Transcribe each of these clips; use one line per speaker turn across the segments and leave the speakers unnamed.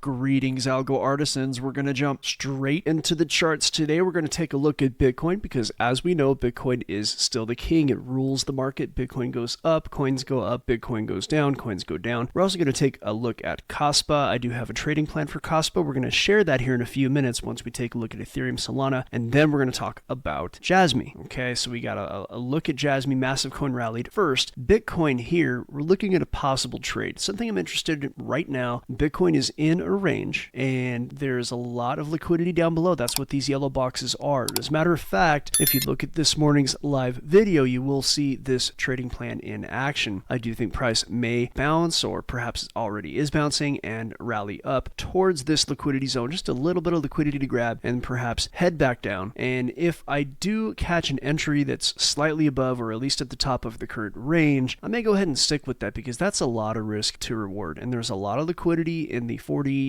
Greetings, Algo Artisans. We're going to jump straight into the charts today. We're going to take a look at Bitcoin because, as we know, Bitcoin is still the king. It rules the market. Bitcoin goes up, coins go up, Bitcoin goes down, coins go down. We're also going to take a look at Kaspa. I do have a trading plan for Kaspa. We're going to share that here in a few minutes once we take a look at Ethereum Solana, and then we're going to talk about Jasmy. Okay, so we got a look at Jasmy. Massive coin rallied. First, Bitcoin here, we're looking at a possible trade. Something I'm interested in right now. Bitcoin is in a range and there's a lot of liquidity down below. That's what these yellow boxes are. As a matter of fact, if you look at this morning's live video, you will see this trading plan in action. I do think price may bounce, or perhaps it already is bouncing, and rally up towards this liquidity zone. Just a little bit of liquidity to grab and perhaps head back down. And if I do catch an entry that's slightly above or at least at the top of the current range, I may go ahead and stick with that because that's a lot of risk to reward. And there's a lot of liquidity in the 49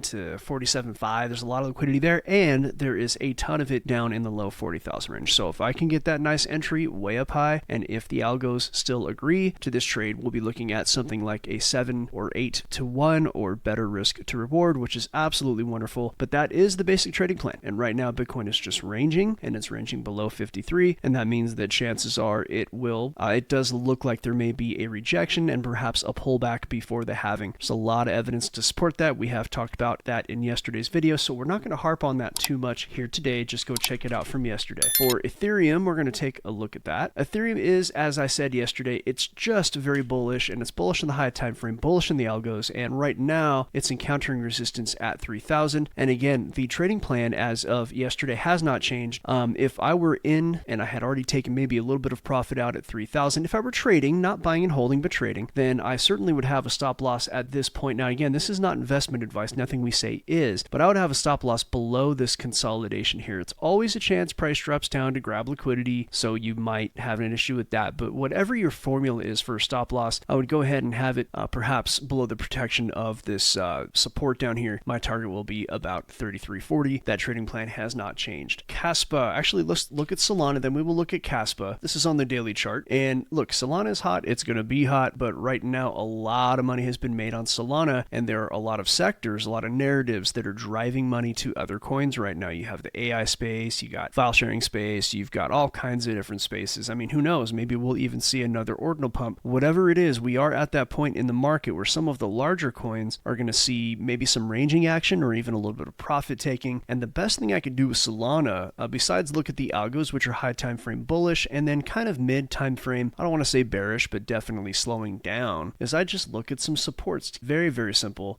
to 47.5. There's a lot of liquidity there, and there is a ton of it down in the low 40,000 range. So if I can get that nice entry way up high, and if the algos still agree to this trade, we'll be looking at something like a 7 or 8 to 1 or better risk to reward, which is absolutely wonderful. But that is the basic trading plan. And right now Bitcoin is just ranging, and it's ranging below 53, and that means that chances are it will, it does look like there may be a rejection and perhaps a pullback before the halving. There's a lot of evidence to support that. We have talked about that in yesterday's video, so we're not going to harp on that too much here today. Just go check it out from yesterday. For Ethereum, we're going to take a look at that. Ethereum is, as I said yesterday, it's just very bullish, and it's bullish in the high time frame, bullish in the algos, and right now it's encountering resistance at 3,000. And again, the trading plan as of yesterday has not changed. If I were in and I had already taken maybe a little bit of profit out at 3,000, if I were trading, not buying and holding, but trading, then I certainly would have a stop loss at this point. Now, again, this is not investment advice. Nothing we say is, but I would have a stop loss below this consolidation here. It's always a chance price drops down to grab liquidity, so you might have an issue with that. But whatever your formula is for a stop loss, I would go ahead and have it perhaps below the protection of this support down here. My target will be about 33.40. That trading plan has not changed. Kaspa, actually, let's look at Solana, then we will look at Kaspa. This is on the daily chart, and look, Solana is hot. It's going to be hot, but right now a lot of money has been made on Solana, and there are a lot of sectors, a lot of narratives that are driving money to other coins right now. You have the AI space, you got file sharing space, you've got all kinds of different spaces. I mean, who knows? Maybe we'll even see another ordinal pump. Whatever it is, we are at that point in the market where some of the larger coins are going to see maybe some ranging action or even a little bit of profit taking. And the best thing I could do with Solana, besides look at the algos, which are high time frame bullish and then kind of mid time frame, I don't want to say bearish, but definitely slowing down, is I just look at some supports. It's very, very simple.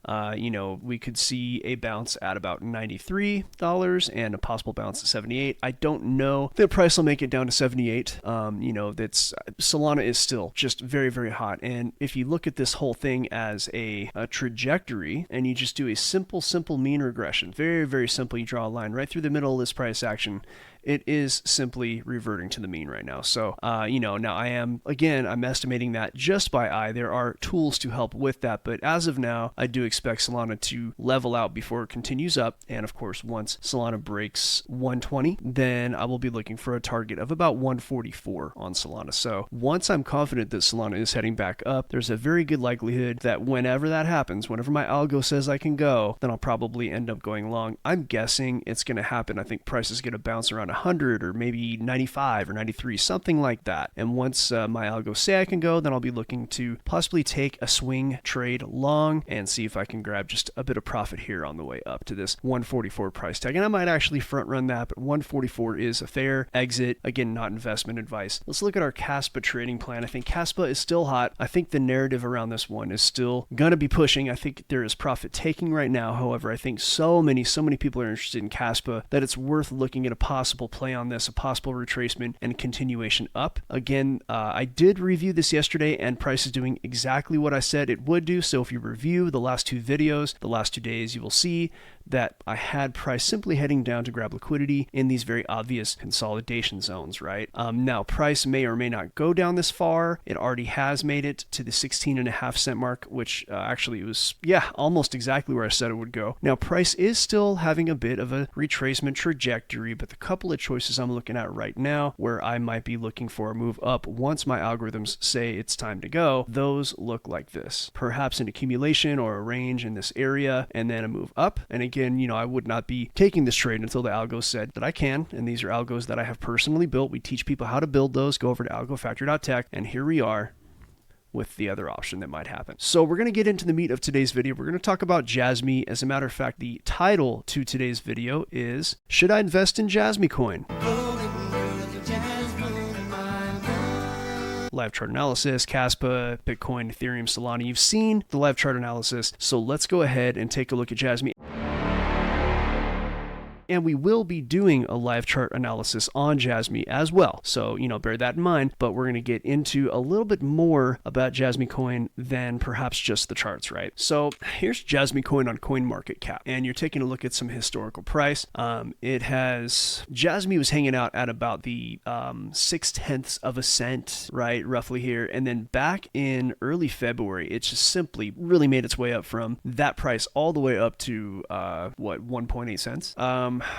We could see a bounce at about $93 and a possible bounce at 78. I don't know. The price will make it down to 78. That's Solana is still just very, very hot. And if you look at this whole thing as a trajectory and you just do a simple mean regression, very, very simple, you draw a line right through the middle of this price action, it is simply reverting to the mean right now. So, now I'm estimating that just by eye. There are tools to help with that, but as of now, I do expect Solana to level out before it continues up. And of course, once Solana breaks 120, then I will be looking for a target of about 144 on Solana. So once I'm confident that Solana is heading back up, there's a very good likelihood that whenever that happens, whenever my algo says I can go, then I'll probably end up going long. I'm guessing it's going to happen. I think price is going to bounce around 100 or maybe 95 or 93, something like that. And once my algo say I can go, then I'll be looking to possibly take a swing trade long and see if I can grab just a bit of profit here on the way up to this 144 price tag. And I might actually front run that, but 144 is a fair exit. Again, not investment advice. Let's look at our Kaspa trading plan. I think Kaspa is still hot. I think the narrative around this one is still going to be pushing. I think there is profit taking right now. However, I think so many people are interested in Kaspa that it's worth looking at a possible play on this, a possible retracement and continuation up. Again, I did review this yesterday and price is doing exactly what I said it would do. So if you review the last two videos, the last 2 days, you will see that I had price simply heading down to grab liquidity in these very obvious consolidation zones, right? Now, price may or may not go down this far. It already has made it to the 16.5 cent mark, which actually was, almost exactly where I said it would go. Now, price is still having a bit of a retracement trajectory, but the couple couple of choices I'm looking at right now where I might be looking for a move up once my algorithms say it's time to go. Those look like this. Perhaps an accumulation or a range in this area and then a move up. And again, I would not be taking this trade until the algo said that I can. And these are algos that I have personally built. We teach people how to build those. Go over to algofactory.tech, and here we are with the other option that might happen. So we're going to get into the meat of today's video. We're going to talk about Jasmy. As a matter of fact, the title to today's video is, Should I Invest in Jasmy Coin? Live chart analysis, Kaspa, Bitcoin, Ethereum, Solana. You've seen the live chart analysis. So let's go ahead and take a look at Jasmy. And we will be doing a live chart analysis on Jasmy as well. So, bear that in mind, but we're going to get into a little bit more about Jasmy Coin than perhaps just the charts, right? So here's Jasmy Coin on CoinMarketCap, and you're taking a look at some historical price. Jasmy was hanging out at about the 0.6 of a cent, right? Roughly here. And then back in early February, it just simply really made its way up from that price all the way up to, 1.8 cents?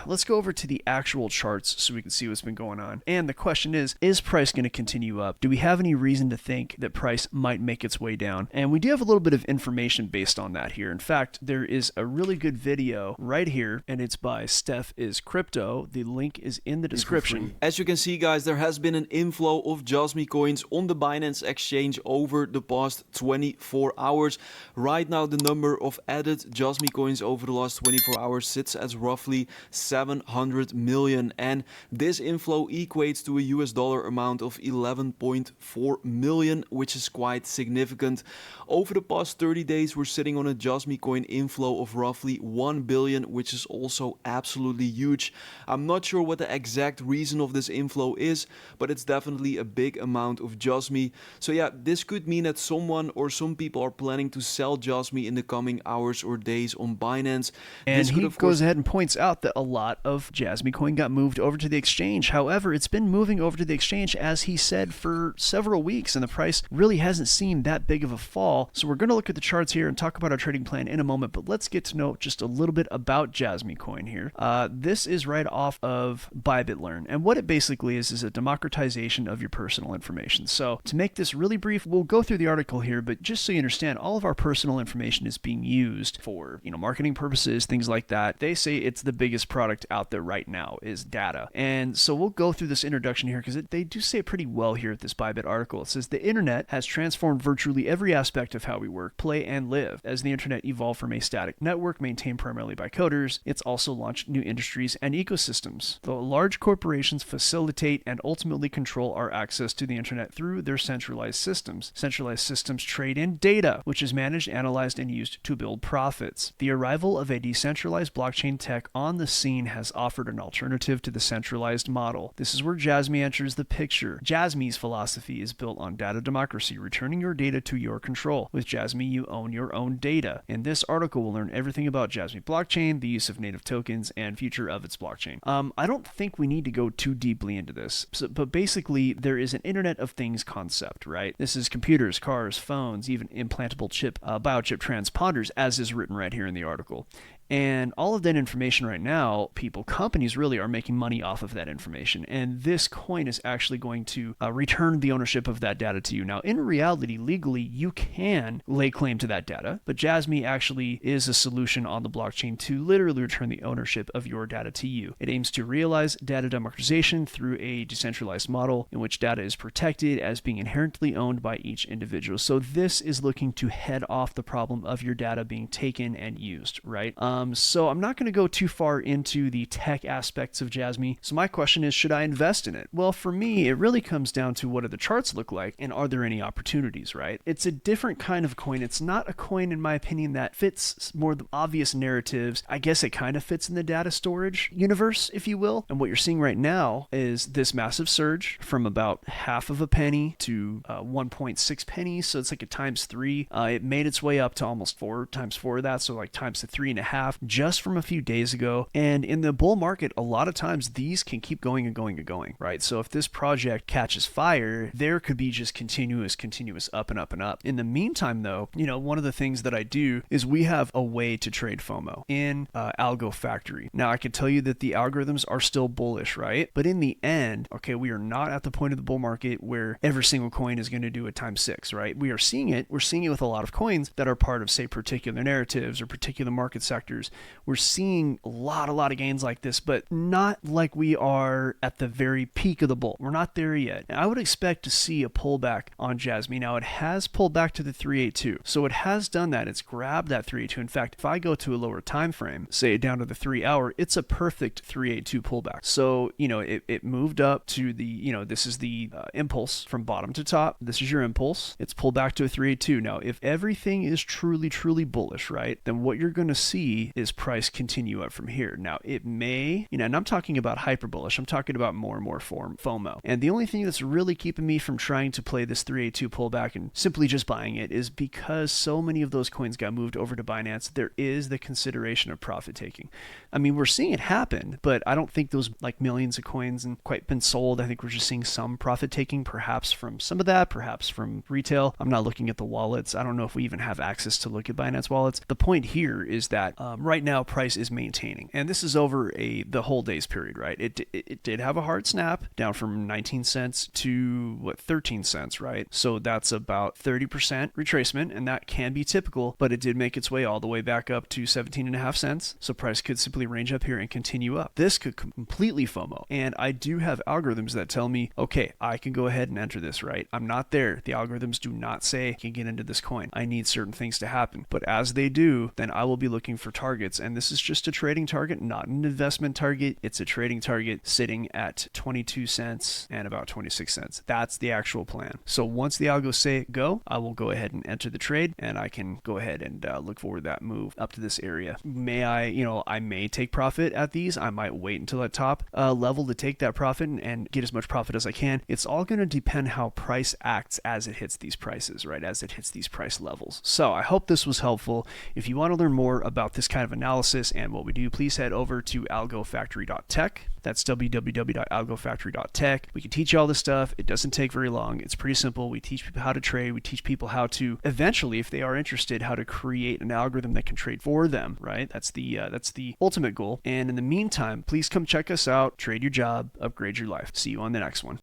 Let's go over to the actual charts so we can see what's been going on. And the question is price going to continue up? Do we have any reason to think that price might make its way down? And we do have a little bit of information based on that here. In fact, there is a really good video right here, and it's by Steph is Crypto. The link is in the description.
As you can see, guys, there has been an inflow of Jasmy coins on the Binance exchange over the past 24 hours. Right now, the number of added Jasmy coins over the last 24 hours sits at roughly 700 million, and this inflow equates to a US dollar amount of 11.4 million, which is quite significant. Over the past 30 days, we're sitting on a Jasmy coin inflow of roughly 1 billion, which is also absolutely huge. I'm not sure what the exact reason of this inflow is, but it's definitely a big amount of Jasmy. So yeah, this could mean that someone or some people are planning to sell Jasmy in the coming hours or days on Binance.
And he goes ahead and points out that a lot of Jasmy Coin got moved over to the exchange. However, it's been moving over to the exchange, as he said, for several weeks, and the price really hasn't seen that big of a fall. So we're going to look at the charts here and talk about our trading plan in a moment, but let's get to know just a little bit about Jasmy Coin here. This is right off of ByBitLearn, and what it basically is a democratization of your personal information. So to make this really brief, we'll go through the article here, but just so you understand, all of our personal information is being used for, marketing purposes, things like that. They say it's the biggest product out there right now is data. And so we'll go through this introduction here because they do say it pretty well here at this Bybit article. It says the internet has transformed virtually every aspect of how we work, play, and live. As the internet evolved from a static network maintained primarily by coders, it's also launched new industries and ecosystems. The large corporations facilitate and ultimately control our access to the internet through their centralized systems. Centralized systems trade in data, which is managed, analyzed, and used to build profits. The arrival of a decentralized blockchain tech on the scene has offered an alternative to the centralized model. This is where Jasmy enters the picture. Jasmy's philosophy is built on data democracy, returning your data to your control. With Jasmy, you own your own data. In this article, we'll learn everything about Jasmy blockchain, the use of native tokens, and future of its blockchain. I don't think we need to go too deeply into this, but basically, there is an Internet of Things concept, right? This is computers, cars, phones, even implantable biochip transponders, as is written right here in the article. And all of that information right now, companies really are making money off of that information. And this coin is actually going to return the ownership of that data to you. Now, in reality, legally, you can lay claim to that data, but Jasmy actually is a solution on the blockchain to literally return the ownership of your data to you. It aims to realize data democratization through a decentralized model in which data is protected as being inherently owned by each individual. So this is looking to head off the problem of your data being taken and used, right? So I'm not going to go too far into the tech aspects of Jasmy. So my question is, should I invest in it? Well, for me, it really comes down to what do the charts look like and are there any opportunities, right? It's a different kind of coin. It's not a coin, in my opinion, that fits more the obvious narratives. I guess it kind of fits in the data storage universe, if you will. And what you're seeing right now is this massive surge from about half of a penny to 1.6 pennies. So it's like a times 3. It made its way up to almost 4 times 4 of that. So like times to 3.5. just from a few days ago. And in the bull market, a lot of times these can keep going and going and going, right? So if this project catches fire, there could be just continuous up and up and up. In the meantime, though, one of the things that I do is we have a way to trade FOMO in Algo Factory. Now, I can tell you that the algorithms are still bullish, right? But in the end, okay, we are not at the point of the bull market where every single coin is going to do it times 6, right? We are seeing it. We're seeing it with a lot of coins that are part of, say, particular narratives or particular market sectors. We're seeing a lot of gains like this, but not like we are at the very peak of the bull. We're not there yet. I would expect to see a pullback on Jasmy. Now, it has pulled back to the 382. So it has done that. It's grabbed that 382. In fact, if I go to a lower time frame, say down to the 3 hour, it's a perfect 382 pullback. So, it moved up to the, this is the impulse from bottom to top. This is your impulse. It's pulled back to a 382. Now, if everything is truly bullish, right, then what you're going to see is price continue up from here. Now, it may, and I'm talking about hyper bullish. I'm talking about more and more FOMO. And the only thing that's really keeping me from trying to play this 382 pullback and simply just buying it is because so many of those coins got moved over to Binance. There is the consideration of profit taking. I mean, we're seeing it happen, but I don't think those millions of coins and quite been sold. I think we're just seeing some profit taking, perhaps from some of that, perhaps from retail. I'm not looking at the wallets. I don't know if we even have access to look at Binance wallets. The point here is that right now price is maintaining, and this is over the whole day's period, right? It did have a hard snap down from 19 cents to 13 cents, right? So that's about 30% retracement, and that can be typical, but it did make its way all the way back up to 17.5 cents. So price could simply range up here and continue up. This could completely FOMO, and I do have algorithms that tell me, okay, I can go ahead and enter this, right? I'm not there. The algorithms do not say I can get into this coin. I need certain things to happen, but as they do, then I will be looking for targets, and this is just a trading target, not an investment target. It's a trading target sitting at 22 cents and about 26 cents. That's the actual plan. So once the algos say go, I will go ahead and enter the trade, and I can go ahead and look for that move up to this area. May I may take profit at these. I might wait until that top level to take that profit and get as much profit as I can. It's all going to depend how price acts as it hits these prices, right? As it hits these price levels. So I hope this was helpful. If you want to learn more about this kind of analysis and what we do, please head over to algofactory.tech. That's www.algofactory.tech. We can teach you all this stuff. It doesn't take very long. It's pretty simple. We teach people how to trade. We teach people how to eventually, if they are interested, how to create an algorithm that can trade for them, right? That's the ultimate goal. And in the meantime, please come check us out, trade your job, upgrade your life. See you on the next one.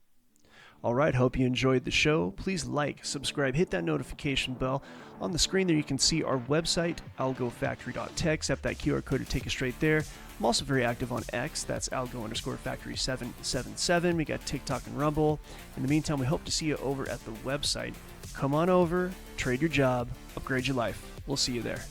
All right, hope you enjoyed the show. Please like, subscribe, hit that notification bell. On the screen there, you can see our website, algofactory.tech. Tap that QR code to take you straight there. I'm also very active on X. That's algo_factory777. We got TikTok and Rumble. In the meantime, we hope to see you over at the website. Come on over, trade your job, upgrade your life. We'll see you there.